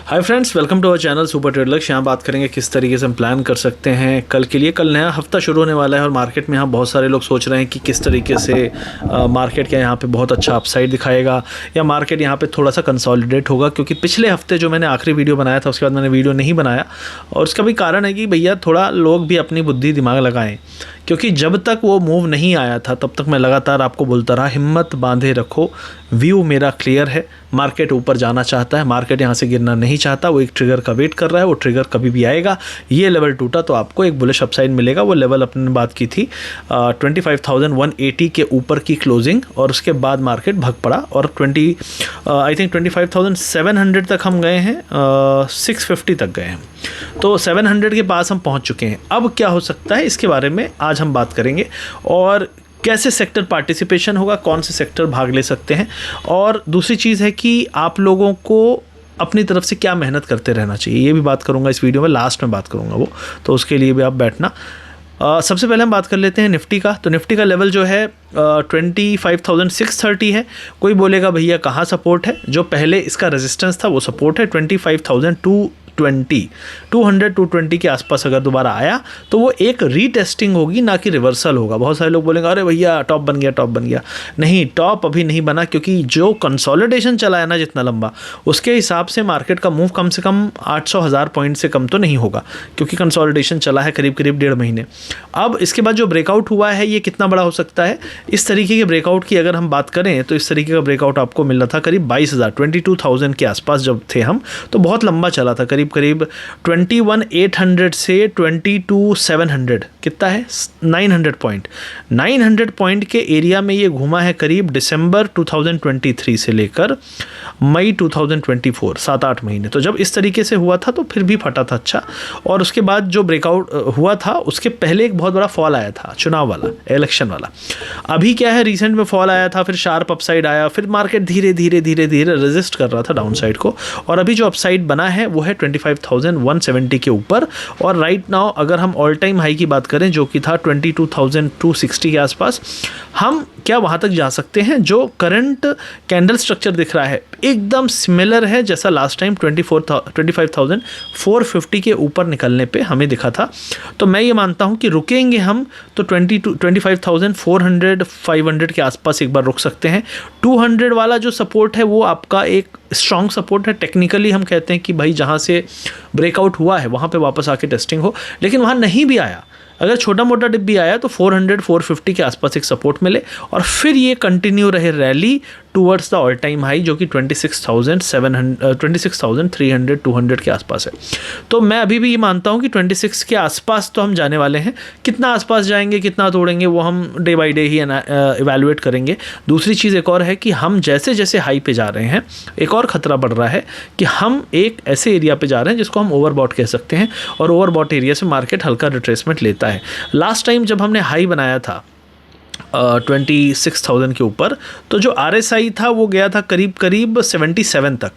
Hi friends, welcome to our channel super trade Lakshya. यहाँ बात करेंगे किस तरीके से हम प्लान कर सकते हैं कल के लिए। कल नया हफ्ता शुरू होने वाला है और मार्केट में यहाँ बहुत सारे लोग सोच रहे हैं कि किस तरीके से मार्केट क्या यहाँ पे बहुत अच्छा अपसाइड दिखाएगा या मार्केट यहाँ पे थोड़ा सा कंसोलिडेट होगा। क्योंकि पिछले हफ्ते जो मैंने आखिरी वीडियो बनाया था उसके बाद मैंने वीडियो नहीं बनाया, और उसका भी कारण है कि भैया थोड़ा लोग भी अपनी बुद्धि दिमाग लगाएं। क्योंकि जब तक वो मूव नहीं आया था तब तक मैं लगातार आपको बोलता रहा, हिम्मत बांधे रखो, व्यू मेरा क्लियर है। मार्केट ऊपर जाना चाहता है, मार्केट यहाँ से गिरना नहीं चाहता, वो एक ट्रिगर का वेट कर रहा है। वो ट्रिगर कभी भी आएगा, ये लेवल टूटा तो आपको एक बुलिश अपसाइड मिलेगा। वो लेवल अपने ने बात की थी 25,180 के ऊपर की क्लोजिंग, और उसके बाद मार्केट भग पड़ा और आई थिंक 25,700 तक हम गए हैं, 650 तक गए हैं। तो 700 के पास हम पहुँच चुके हैं। अब क्या हो सकता है इसके बारे में आज हम बात करेंगे, और कैसे सेक्टर पार्टिसिपेशन होगा, कौन से सेक्टर भाग ले सकते हैं। और दूसरी चीज़ है कि आप लोगों को अपनी तरफ से क्या मेहनत करते रहना चाहिए, ये भी बात करूंगा इस वीडियो में। लास्ट में बात करूंगा वो, तो उसके लिए भी आप बैठना। सबसे पहले हम बात कर लेते हैं निफ्टी का। तो निफ्टी का लेवल जो है 25,630 है। कोई बोलेगा भैया कहाँ सपोर्ट है? जो पहले इसका रेजिस्टेंस था वो सपोर्ट है 25,220 के आसपास। अगर दोबारा आया तो वो एक रीटेस्टिंग होगी, ना कि रिवर्सल होगा। बहुत सारे लोग बोलेंगे अरे भैया टॉप बन गया, टॉप बन गया। नहीं, टॉप अभी नहीं बना, क्योंकि जो कंसोलिडेशन चला है ना जितना लंबा, उसके हिसाब से मार्केट का मूव कम से कम 800,000 पॉइंट से कम तो नहीं होगा, क्योंकि कंसोलिडेशन चला है करीब 1.5 महीने। अब इसके बाद जो ब्रेकआउट हुआ है ये कितना बड़ा हो सकता है? इस तरीके के ब्रेकआउट की अगर हम बात करें तो इस तरीके का ब्रेकआउट आपको मिल रहा था करीब 22,000 के आसपास जब थे हम, तो बहुत लंबा चला था। करीब 21,800 से 22,700 कितना है, 900 पॉइंट के एरिया में ये घूमा है करीब दिसंबर 2023 से लेकर मई 2024, 7-8 महीने। तो जब इस तरीके से हुआ था तो फिर भी फटा था अच्छा। और उसके बाद जो ब्रेकआउट हुआ था उसके पहले एक बहुत बड़ा फॉल आया था, चुनाव वाला, इलेक्शन वाला। अभी क्या है, रिसेंट में फॉल आया था, फिर शार्प अपसाइड आया, फिर मार्केट धीरे धीरे रेजिस्ट कर रहा था डाउनसाइड को, और अभी जो अपसाइड बना है वो है 25,170 के ऊपर। और राइट नाउ अगर हम ऑल टाइम हाई की बात करें जो कि था 22,260 के आसपास, हम क्या वहाँ तक जा सकते हैं? जो करंट कैंडल स्ट्रक्चर दिख रहा है एकदम सिमिलर है जैसा लास्ट टाइम 25,450 के ऊपर निकलने पे हमें दिखा था। तो मैं ये मानता हूँ कि रुकेंगे हम तो 25,400-500 के आसपास एक बार रुक सकते हैं। 200 वाला जो सपोर्ट है वो आपका एक स्ट्रॉन्ग सपोर्ट है। टेक्निकली हम कहते हैं कि भाई जहाँ से ब्रेकआउट हुआ है वहाँ पे वापस आके टेस्टिंग हो, लेकिन वहाँ नहीं भी आया, अगर छोटा मोटा डिप भी आया तो 400-450 के आसपास एक सपोर्ट मिले, और फिर ये कंटिन्यू रहे rally towards the all time high जो कि 26,300-200 के आसपास है। तो मैं अभी भी ये मानता हूँ कि 26 के आसपास तो हम जाने वाले हैं। कितना आसपास जाएंगे, कितना तोड़ेंगे, वो हम day by day he evaluate करेंगे। दूसरी चीज़ एक और है कि हम जैसे जैसे हाई पे जा रहे हैं, एक और ख़तरा बढ़ रहा है कि हम एक ऐसे एरिया पे जा रहे हैं जिसको हम ओवरबॉट कह सकते हैं, और ओवरबॉट एरिया से मार्केट हल्का रिट्रेसमेंट लेता है। लास्ट टाइम जब हमने हाई बनाया था 26,000 के ऊपर, तो जो RSI था वो गया था करीब 77 तक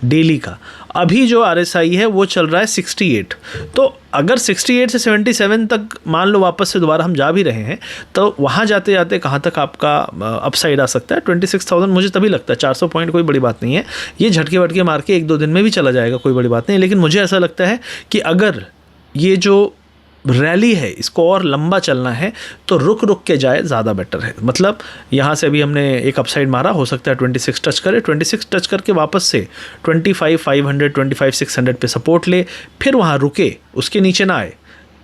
डेली का। अभी जो RSI है वो चल रहा है 68। तो अगर 68 से 77 तक मान लो वापस से दोबारा हम जा भी रहे हैं, तो वहाँ जाते जाते कहाँ तक आपका अपसाइड आ सकता है? 26,000 मुझे तभी लगता है 400 पॉइंट कोई बड़ी बात नहीं है। ये झटके वटके मार के 1-2 दिन में भी चला जाएगा, कोई बड़ी बात नहीं। लेकिन मुझे ऐसा लगता है कि अगर ये जो रैली है इसको और लंबा चलना है तो रुक रुक के जाए, ज़्यादा बेटर है। मतलब यहाँ से अभी हमने एक अपसाइड मारा, हो सकता है 26 टच करे, 26 टच करके वापस से 25,500 25,600 पे सपोर्ट ले, फिर वहाँ रुके, उसके नीचे ना आए,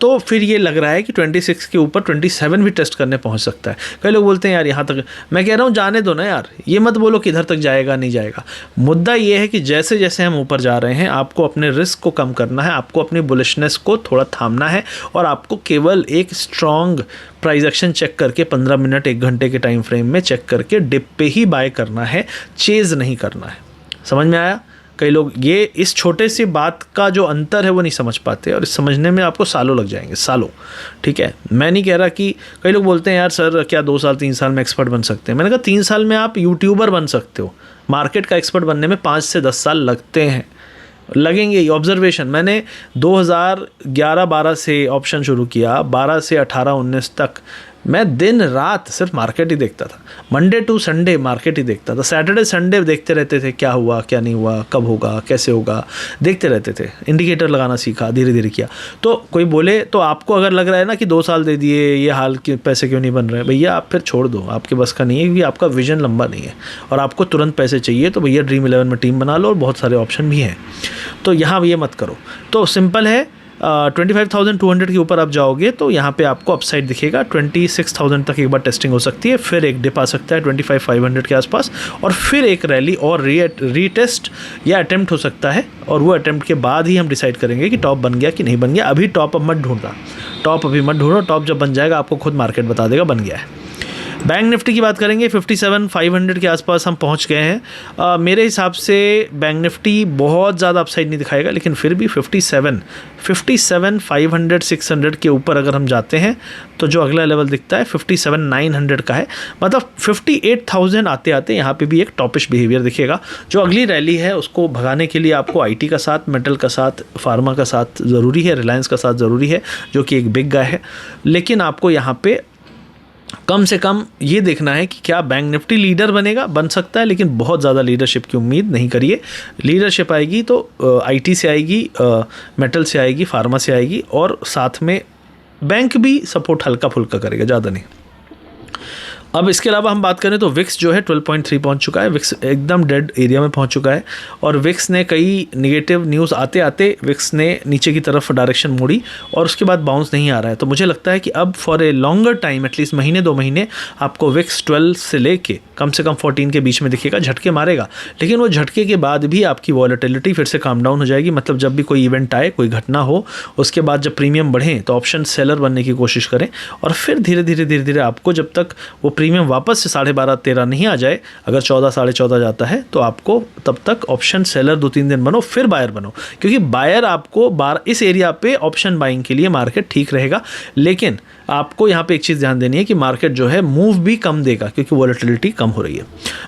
तो फिर ये लग रहा है कि 26 के ऊपर 27 भी टेस्ट करने पहुंच सकता है। कई लोग बोलते हैं यार यहाँ तक, मैं कह रहा हूँ जाने दो ना यार, ये मत बोलो कि इधर तक जाएगा नहीं जाएगा। मुद्दा ये है कि जैसे जैसे हम ऊपर जा रहे हैं आपको अपने रिस्क को कम करना है, आपको अपनी बुलिशनेस को थोड़ा थामना है, और आपको केवल एक स्ट्रॉन्ग प्राइस एक्शन चेक करके 15 मिनट 1 घंटे के टाइम फ्रेम में चेक करके डिप पे ही बाय करना है, चेज़ नहीं करना है। समझ में आया? कई लोग ये इस छोटे सी बात का जो अंतर है वो नहीं समझ पाते, और इस समझने में आपको सालों लग जाएंगे, सालों। ठीक है, मैं नहीं कह रहा कि, कई लोग बोलते हैं यार सर क्या 2 साल 3 साल में एक्सपर्ट बन सकते हैं? मैंने कहा 3 साल में आप यूट्यूबर बन सकते हो। मार्केट का एक्सपर्ट बनने में 5 से 10 साल लगते हैं, लगेंगे ही। ऑब्जर्वेशन, मैंने 2011-12 से ऑप्शन शुरू किया, 12 से 18-19 तक मैं दिन रात सिर्फ मार्केट ही देखता था, मंडे टू संडे मार्केट ही देखता था, सैटरडे संडे देखते रहते थे क्या हुआ क्या नहीं हुआ, कब होगा कैसे होगा, देखते रहते थे। इंडिकेटर लगाना सीखा, धीरे धीरे किया। तो कोई बोले तो आपको अगर लग रहा है ना कि 2 साल दे दिए, ये हाल के पैसे क्यों नहीं बन रहे, भैया आप फिर छोड़ दो, आपके बस का नहीं है, क्योंकि आपका विजन लंबा नहीं है और आपको तुरंत पैसे चाहिए, तो भैया ड्रीम 11 में टीम बना लो और बहुत सारे ऑप्शन भी हैं। तो यहाँ ये मत करो। तो सिंपल है, 25,200 के ऊपर आप जाओगे तो यहाँ पे आपको अपसाइड दिखेगा। 26,000 तक एक बार टेस्टिंग हो सकती है, फिर एक डिप आ सकता है 25,500 के आसपास, और फिर एक रैली और रीटेस्ट या अटेम्प्ट हो सकता है, और वो अटेम्प्ट के बाद ही हम डिसाइड करेंगे कि टॉप बन गया कि नहीं बन गया। अभी टॉप अब मत ढूंढना, टॉप अभी मत ढूंढो, टॉप जब बन जाएगा आपको खुद मार्केट बता देगा बन गया है। बैंक निफ्टी की बात करेंगे, 57,500 के आसपास हम पहुंच गए हैं। मेरे हिसाब से बैंक निफ्टी बहुत ज़्यादा अपसाइड नहीं दिखाएगा, लेकिन फिर भी 57,500 600 के ऊपर अगर हम जाते हैं तो जो अगला लेवल दिखता है 57,900 का है। मतलब 58,000 आते आते यहाँ पे भी एक टॉपिश बिहेवियर दिखेगा। जो अगली रैली है उसको भगाने के लिए आपको आईटी का साथ, मेटल का साथ, फार्मा का साथ ज़रूरी है, रिलायंस का साथ ज़रूरी है जो कि एक बिग गाय है। लेकिन आपको यहाँ पे कम से कम ये देखना है कि क्या बैंक निफ्टी लीडर बनेगा, बन सकता है, लेकिन बहुत ज़्यादा लीडरशिप की उम्मीद नहीं करिए। लीडरशिप आएगी तो आईटी से आएगी, मेटल से आएगी, फार्मा से आएगी, और साथ में बैंक भी सपोर्ट हल्का फुल्का करेगा, ज़्यादा नहीं। अब इसके अलावा हम बात करें तो विक्स जो है 12.3 पहुंच चुका है। विक्स एकदम डेड एरिया में पहुंच चुका है, और विक्स ने कई निगेटिव न्यूज़ आते आते विक्स ने नीचे की तरफ डायरेक्शन मोड़ी और उसके बाद बाउंस नहीं आ रहा है। तो मुझे लगता है कि अब for a longer time, at least महीने 2 महीने, आपको विक्स 12 से लेके कम से कम 14 के बीच में दिखेगा। झटके मारेगा, लेकिन वो झटके के बाद भी आपकी वॉलेटिलिटी फिर से काम डाउन हो जाएगी। मतलब जब भी कोई इवेंट आए, कोई घटना हो, उसके बाद जब प्रीमियम बढ़े तो ऑप्शन सेलर बनने की कोशिश करें, और फिर धीरे धीरे आपको जब तक वो प्रीमियम वापस से 12.5-13 नहीं आ जाए, अगर 14 14.5 जाता है तो आपको तब तक ऑप्शन सेलर 2-3 दिन बनो, फिर बायर बनो, क्योंकि बायर आपको इस एरिया पे ऑप्शन बाइंग के लिए मार्केट ठीक रहेगा। लेकिन आपको यहाँ पे एक चीज़ ध्यान देनी है कि मार्केट जो है मूव भी कम देगा, क्योंकि वॉलेटिलिटी कम हो रही है।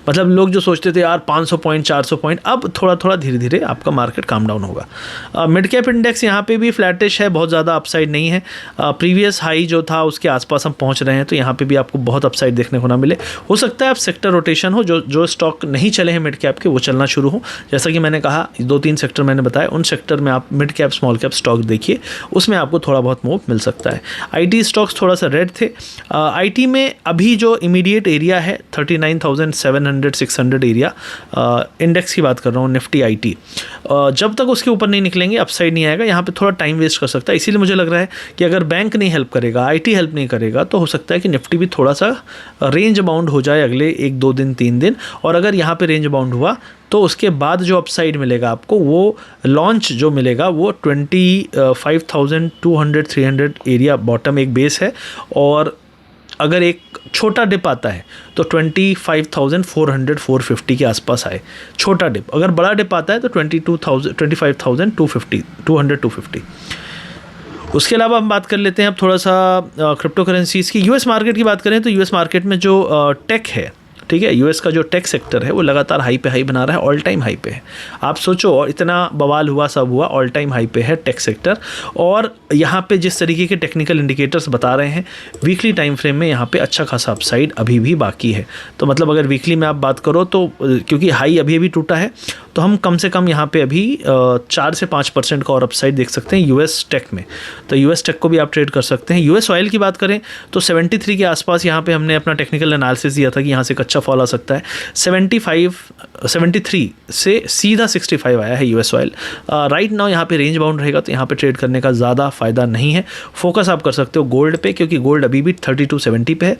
मतलब लोग जो सोचते थे यार 500 पॉइंट 400 पॉइंट, अब थोड़ा धीरे धीरे आपका मार्केट काम डाउन होगा। मिड कैप इंडेक्स यहाँ पे भी फ्लैटिश है, बहुत ज़्यादा अपसाइड नहीं है। प्रीवियस हाई जो था उसके आसपास हम पहुँच रहे हैं, तो यहाँ पे भी आपको बहुत अपसाइड देखने को ना मिले। हो सकता है आप सेक्टर रोटेशन हो, जो स्टॉक नहीं चले हैं मिड कैप के वो चलना शुरू हो। जैसा कि मैंने कहा 2-3 सेक्टर मैंने बताया, उन सेक्टर में आप mid cap small cap stock देखिए, उसमें आपको थोड़ा बहुत मूव मिल सकता है। आईटी स्टॉक्स थोड़ा सा रेड थे। आईटी में अभी जो इमीडिएट एरिया है 39,700-600 एरिया, इंडेक्स की बात कर रहा हूँ, निफ्टी आईटी, जब तक उसके ऊपर नहीं निकलेंगे अपसाइड नहीं आएगा। यहाँ पे थोड़ा टाइम वेस्ट कर सकता है। इसीलिए मुझे लग रहा है कि अगर बैंक नहीं हेल्प करेगा, आईटी हेल्प नहीं करेगा, तो हो सकता है कि निफ्टी भी थोड़ा सा रेंज बाउंड हो जाए अगले 1-2 दिन 3 दिन। और अगर यहाँ पे रेंज बाउंड हुआ तो उसके बाद जो अपसाइड मिलेगा आपको, वो लॉन्च जो मिलेगा वो 25,200-300 एरिया बॉटम एक बेस है, और अगर एक छोटा डिप आता है तो 25,400-450 के आसपास आए, छोटा डिप। अगर बड़ा डिप आता है तो 25,250। उसके अलावा हम बात कर लेते हैं अब थोड़ा सा क्रिप्टो करेंसीज़ की। यूएस मार्केट की बात करें तो यूएस मार्केट में जो टेक है, ठीक है, यूएस का जो टेक सेक्टर है वो लगातार हाई पे हाई बना रहा है, ऑल टाइम हाई पे है। आप सोचो, और इतना बवाल हुआ, सब हुआ, ऑल टाइम हाई पे है टेक सेक्टर। और यहाँ पे जिस तरीके के टेक्निकल इंडिकेटर्स बता रहे हैं, वीकली टाइम फ्रेम में यहाँ पे अच्छा खासा अपसाइड अभी भी बाकी है। तो मतलब अगर वीकली में आप बात करो तो, क्योंकि हाई अभी टूटा है, तो हम कम से कम यहाँ पे अभी 4 से 5% का और अपसाइड देख सकते हैं यूएस टेक में। तो यूएस टेक को भी आप ट्रेड कर सकते हैं। यूएस ऑयल की बात करें तो 73 के आसपास यहाँ पे हमने अपना टेक्निकल एनालिसिस दिया था कि यहाँ से एक अच्छा फॉल आ सकता है। 73 से सीधा 65 आया है यूएस ऑयल। राइट नाउ यहाँ पे रेंज बाउंड रहेगा, तो यहाँ पे ट्रेड करने का ज़्यादा फ़ायदा नहीं है। फोकस आप कर सकते हो गोल्ड पे, क्योंकि गोल्ड अभी भी 3270 पे है।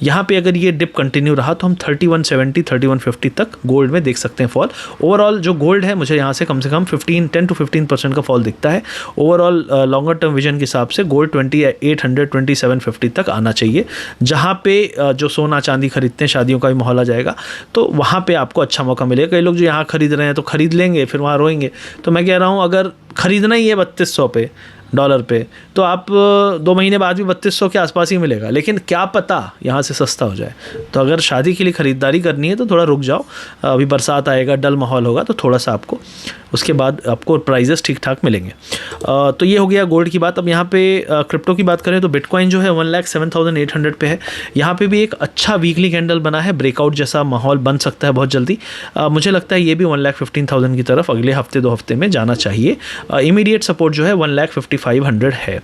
यहाँ पे अगर ये डिप कंटिन्यू रहा तो हम 3170 3150 तक गोल्ड में देख सकते हैं फॉल। ओवरऑल जो गोल्ड है, मुझे यहाँ से कम 10 to 15% का फॉल दिखता है। ओवरऑल लॉन्गर टर्म विजन के हिसाब से गोल्ड 2800 2750 तक आना चाहिए, जहाँ पे जो सोना चांदी खरीदते हैं, शादियों का भी माहौल आ जाएगा, तो वहाँ पे आपको अच्छा मौका मिलेगा। कई लोग जो यहाँ खरीद रहे हैं तो खरीद लेंगे, फिर वहाँ रोएंगे। तो मैं कह रहा हूँ अगर खरीदना ही है 3200 पे, डॉलर पे, तो आप 2 महीने बाद भी 3200 के आसपास ही मिलेगा। लेकिन क्या पता यहाँ से सस्ता हो जाए। तो अगर शादी के लिए ख़रीदारी करनी है तो थोड़ा रुक जाओ, अभी बरसात आएगा, डल माहौल होगा, तो थोड़ा सा आपको उसके बाद आपको प्राइजेस ठीक ठाक मिलेंगे। तो ये हो गया गोल्ड की बात। अब यहाँ पे क्रिप्टो की बात करें तो बिटकॉइन जो है 1,07,800 पे है। यहाँ पे भी एक अच्छा वीकली कैंडल बना है, ब्रेकआउट जैसा माहौल बन सकता है बहुत जल्दी। मुझे लगता है ये भी 1,15,000 की तरफ अगले हफ्ते 2 हफ्ते में जाना चाहिए। इमीडिएट सपोर्ट जो है 1,55,000 है।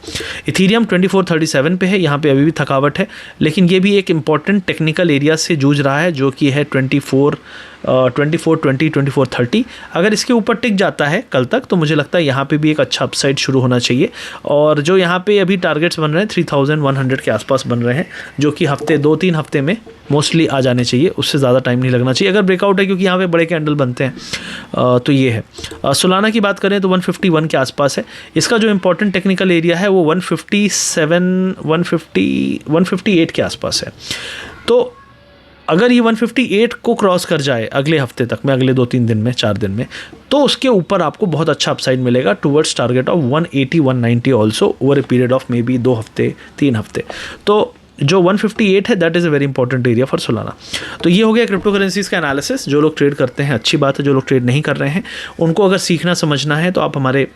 इथीरियम 2437 पे है, यहाँ पे अभी भी थकावट है, लेकिन ये भी एक इंपॉर्टेंट टेक्निकल एरिया से जूझ रहा है जो कि है 2420 अगर इसके ऊपर टिक जाता है कल तक तो मुझे लगता है यहाँ पे भी एक अच्छा अपसाइड शुरू होना चाहिए। और जो यहाँ पे अभी टारगेट्स बन रहे हैं 3100 के आसपास बन रहे हैं, जो कि 2-3 हफ्ते में मोस्टली आ जाने चाहिए, उससे ज़्यादा टाइम नहीं लगना चाहिए अगर ब्रेकआउट है, क्योंकि यहाँ पे बड़े कैंडल बनते हैं। तो ये है। सोलाना की बात करें तो 151 के आसपास है। इसका जो इंपॉर्टेंट टेक्निकल एरिया है वो 158 के आसपास है। तो अगर ये 158 को क्रॉस कर जाए अगले हफ्ते तक में, अगले 2-3 दिन में, 4 दिन में, तो उसके ऊपर आपको बहुत अच्छा अपसाइड मिलेगा towards target of 180-190 also over a period of may be 2 हफ्ते 3 हफ्ते। तो जो 158 है that is a very important area for Solana. तो ये हो गया क्रिप्टो करेंसीज़ का एनालिसिस। जो लोग ट्रेड करते हैं अच्छी बात है, जो लोग ट्रेड नहीं कर रहे हैं उनको अगर सीखना समझना है तो आप हमारे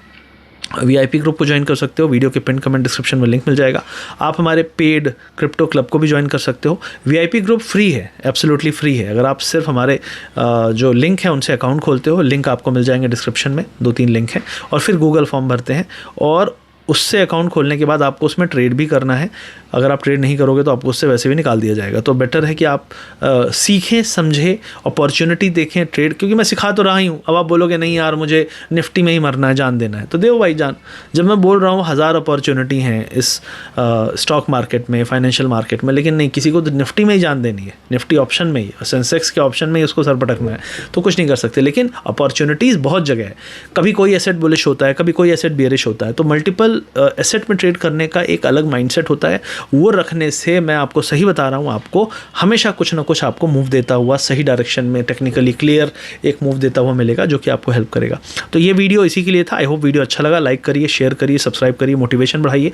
VIP ग्रुप को ज्वाइन कर सकते हो। वीडियो के पिन कमेंट डिस्क्रिप्शन में लिंक मिल जाएगा। आप हमारे पेड क्रिप्टो क्लब को भी ज्वाइन कर सकते हो। VIP ग्रुप फ्री है, एब्सोल्युटली फ्री है। अगर आप सिर्फ हमारे जो लिंक है उनसे अकाउंट खोलते हो, लिंक आपको मिल जाएंगे डिस्क्रिप्शन में, 2-3 लिंक हैं, और फिर गूगल फॉर्म भरते हैं और उससे अकाउंट खोलने के बाद आपको उसमें ट्रेड भी करना है। अगर आप ट्रेड नहीं करोगे तो आपको उससे वैसे भी निकाल दिया जाएगा। तो बेटर है कि आप सीखें, समझें, अपॉर्चुनिटी देखें ट्रेड, क्योंकि मैं सिखा तो रहा ही हूँ। अब आप बोलोगे नहीं यार मुझे निफ्टी में ही मरना है, जान देना है, तो देव भाई जान। जब मैं बोल रहा हूँ 1000 अपॉर्चुनिटी हैं इस स्टॉक मार्केट में, फाइनेंशियल मार्केट में, लेकिन नहीं, किसी को तो निफ्टी में ही जान देनी है, निफ्टी ऑप्शन में ही, सेंसेक्स के ऑप्शन में ही उसको सर पटकना है, तो कुछ नहीं कर सकते। लेकिन अपॉर्चुनिटीज़ बहुत जगह है। कभी कोई एसेट बुलिश होता है, कभी कोई एसेट बेरिश होता है। तो मल्टीपल एसेट में ट्रेड करने का एक अलग माइंडसेट होता है। वो रखने से मैं आपको सही बता रहा हूँ, आपको हमेशा कुछ ना कुछ आपको मूव देता हुआ सही डायरेक्शन में, टेक्निकली क्लियर एक मूव देता हुआ मिलेगा जो कि आपको हेल्प करेगा। तो ये वीडियो इसी के लिए था। आई होप वीडियो अच्छा लगा। लाइक करिए, शेयर करिए, सब्सक्राइब करिए, मोटिवेशन बढ़ाइए।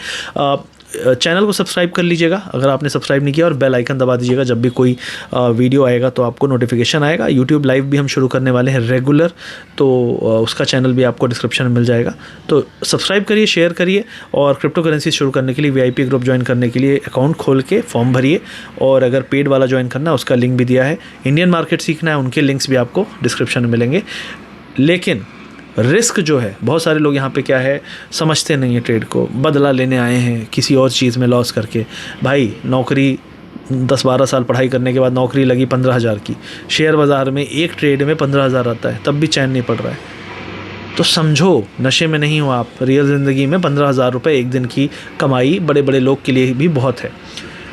चैनल को सब्सक्राब कर लीजिएगा अगर आपने सब्सक्राइब नहीं किया, और बेल आइकन दबा दीजिएगा। जब भी कोई वीडियो आएगा तो आपको नोटिफिकेशन आएगा। यूट्यूब लाइव भी हम शुरू करने वाले हैं रेगुलर, तो उसका चैनल भी आपको डिस्क्रिप्शन में मिल जाएगा। तो सब्सक्राइब करिए, शेयर करिए, और क्रिप्टो करेंसी शुरू करने के लिए VIP ग्रुप ज्वाइन करने के लिए अकाउंट खोल के फॉर्म भरिए। और अगर पेड वाला ज्वाइन करना है उसका लिंक भी दिया है। इंडियन मार्केट सीखना है, उनके लिंक्स भी आपको डिस्क्रिप्शन में मिलेंगे। लेकिन रिस्क जो है, बहुत सारे लोग यहाँ पे क्या है, समझते नहीं है ट्रेड को, बदला लेने आए हैं किसी और चीज़ में लॉस करके। भाई नौकरी 10-12 साल पढ़ाई करने के बाद नौकरी लगी 15,000 की, शेयर बाज़ार में एक ट्रेड में 15,000 आता है, तब भी चैन नहीं पड़ रहा है। तो समझो, नशे में नहीं हो आप। रियल ज़िंदगी में 15,000 रुपये एक दिन की कमाई बड़े बड़े लोग के लिए भी बहुत है,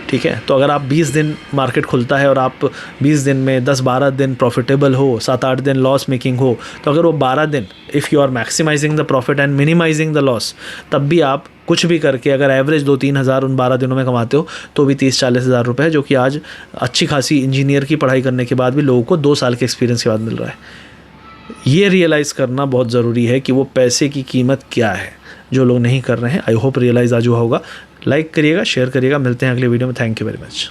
ठीक है। तो अगर आप 20 दिन मार्केट खुलता है और आप 20 दिन में 10-12 दिन प्रॉफिटेबल हो, 7-8 दिन लॉस मेकिंग हो, तो अगर वो 12 दिन if you are maximising the profit and minimising the loss, तब भी आप कुछ भी करके अगर एवरेज 2-3 हज़ार उन 12 दिनों में कमाते हो तो भी 30-40 हज़ार रुपये है, जो कि आज अच्छी खासी इंजीनियर की पढ़ाई करने के बाद भी लोगों को 2 साल के एक्सपीरियंस के बाद मिल रहा है। ये रियलाइज़ करना बहुत ज़रूरी है कि वो पैसे की कीमत क्या है, जो लोग नहीं कर रहे हैं। आई होप रियलाइज़ आज हुआ होगा। लाइक करिएगा, शेयर करिएगा। मिलते हैं अगले वीडियो में। Thank you very much.